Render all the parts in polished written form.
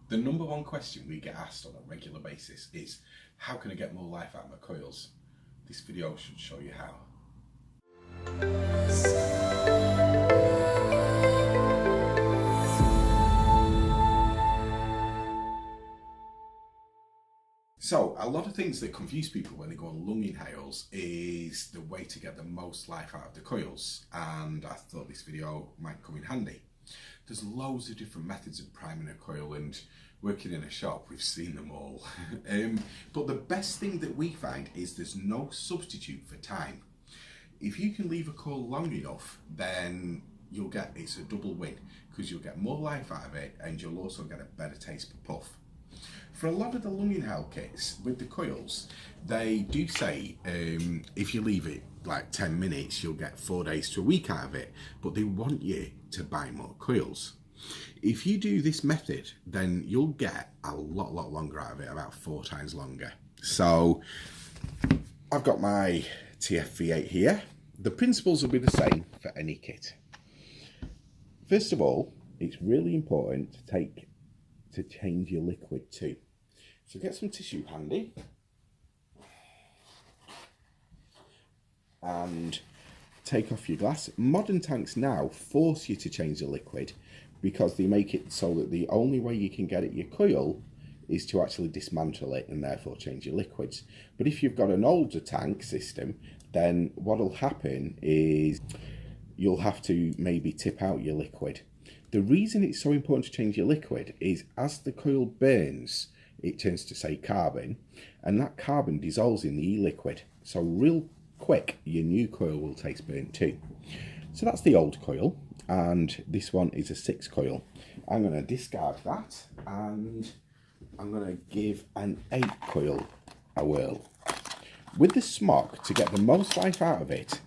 The number one question we get asked on a regular basis is, how can I get more life out of my coils? This video should show you how. So, a lot of things that confuse people when they go on lung inhales is the way to get the most life out of the coils, and I thought this video might come in handy. There's loads of different methods of priming a coil, and working in a shop, we've seen them all. But the best thing that we find is there's no substitute for time. If you can leave a coil long enough, then it's a double win, because you'll get more life out of it and you'll also get a better taste per puff. For a lot of the lung inhale kits with the coils, they do say if you leave it like 10 minutes, you'll get 4 days to a week out of it, but they want you to buy more coils. If you do this method, then you'll get a lot longer out of it, about 4 times longer. So I've got my TFV8 here. The principles will be the same for any kit. First of all, it's really important to change your liquid too. So get some tissue handy and take off your glass. Modern tanks now force you to change the liquid because they make it so that the only way you can get at your coil is to actually dismantle it and therefore change your liquids. But if you've got an older tank system, then what'll happen is you'll have to maybe tip out your liquid. The reason it's so important to change your liquid is as the coil burns, it turns to, say, carbon, and that carbon dissolves in the e-liquid. So real quick, your new coil will taste burnt too. So that's the old coil, and this one is a 6 coil. I'm going to discard that, and I'm going to give an 8 coil a whirl. With the smock, to get the most life out of it,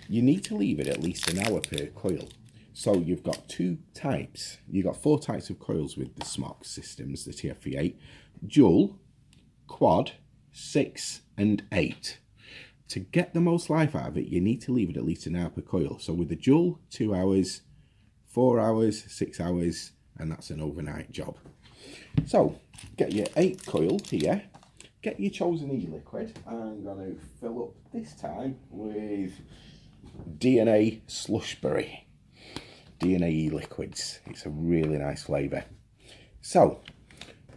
you need to leave it at least an hour per coil. So you've got 2 types. You've got 4 types of coils with the smock systems, the TFV8. Dual, quad, 6 and 8. To get the most life out of it, you need to leave it at least an hour per coil. So with the dual, 2 hours, 4 hours, 6 hours, and that's an overnight job. So get your 8 coil here. Get your chosen e-liquid. I'm going to fill up this time with DNA Slushberry. DNA e-liquids. It's a really nice flavour. So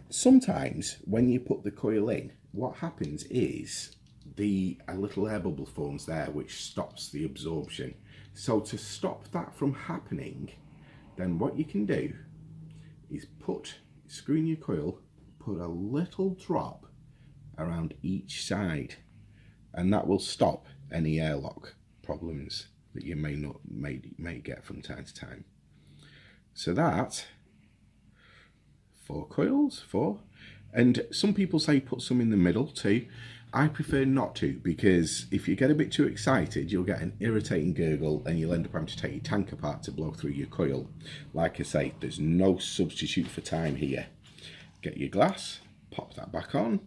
sometimes when you put the coil in, what happens is a little air bubble forms there which stops the absorption. So to stop that from happening, then what you can do is screw in your coil, put a little drop around each side, and that will stop any airlock problems that you may get from time to time. So that 4 coils, 4, and some people say put some in the middle too. I prefer not to, because if you get a bit too excited, you'll get an irritating gurgle and you'll end up having to take your tank apart to blow through your coil. Like I say, there's no substitute for time here. Get your glass, pop that back on,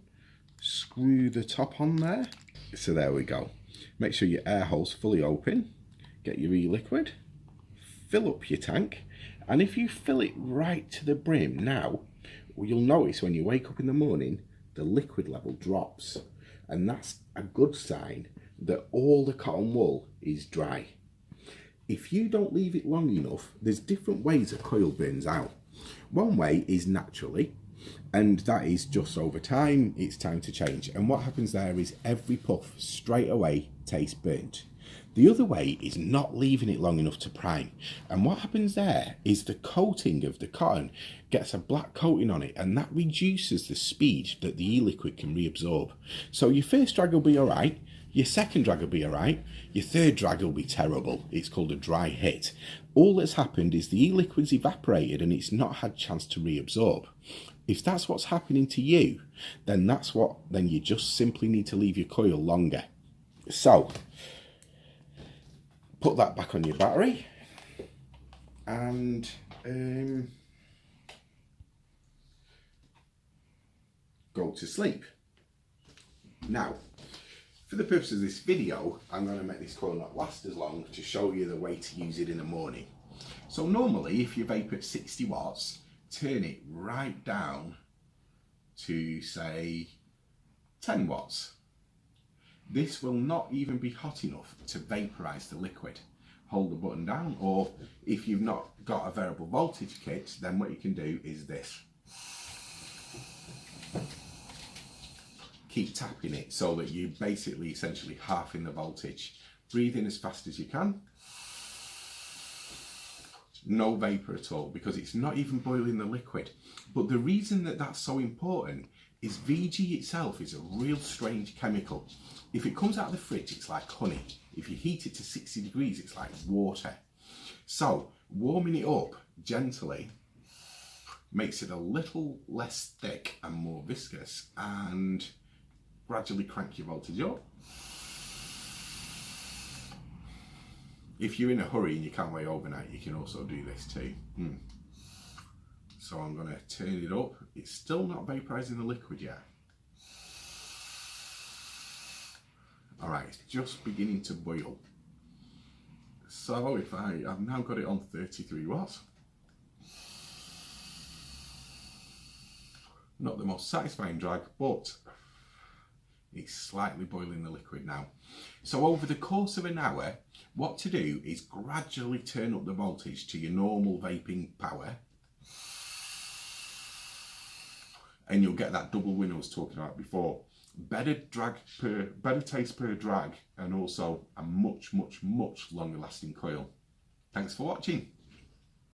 screw the top on there. So there we go. Make sure your air hole's fully open. Get your e-liquid, fill up your tank, and if you fill it right to the brim now, you'll notice when you wake up in the morning, the liquid level drops. And that's a good sign that all the cotton wool is dry. If you don't leave it long enough, there's different ways a coil burns out. One way is naturally, and that is just over time, it's time to change. And what happens there is every puff straight away tastes burnt. The other way is not leaving it long enough to prime. And what happens there is the coating of the cotton gets a black coating on it, and that reduces the speed that the e-liquid can reabsorb. So your first drag will be all right, your second drag will be all right, your third drag will be terrible. It's called a dry hit. All that's happened is the e-liquid's evaporated and it's not had a chance to reabsorb. If that's what's happening to you, then you just simply need to leave your coil longer. So put that back on your battery and go to sleep. Now, for the purpose of this video, I'm going to make this coil not last as long to show you the way to use it in the morning. So normally, if you vape at 60 watts, turn it right down to say 10 watts. This will not even be hot enough to vaporize the liquid. Hold the button down, or if you've not got a variable voltage kit, then what you can do is this. Keep tapping it so that you basically essentially halving the voltage. Breathe in as fast as you can. No vapor at all, because it's not even boiling the liquid. But the reason that that's so important is VG itself is a real strange chemical. If it comes out of the fridge, it's like honey. If you heat it to 60 degrees, it's like water. So warming it up gently makes it a little less thick and more viscous, and gradually crank your voltage up. If you're in a hurry and you can't wait overnight, you can also do this too. So I'm going to turn it up. It's still not vaporizing the liquid yet. Alright, it's just beginning to boil. So if I've now got it on 33 watts. Not the most satisfying drag, but it's slightly boiling the liquid now. So over the course of an hour, what to do is gradually turn up the voltage to your normal vaping power, and you'll get that double win I was talking about before. Better taste per drag, and also a much longer lasting coil. Thanks for watching.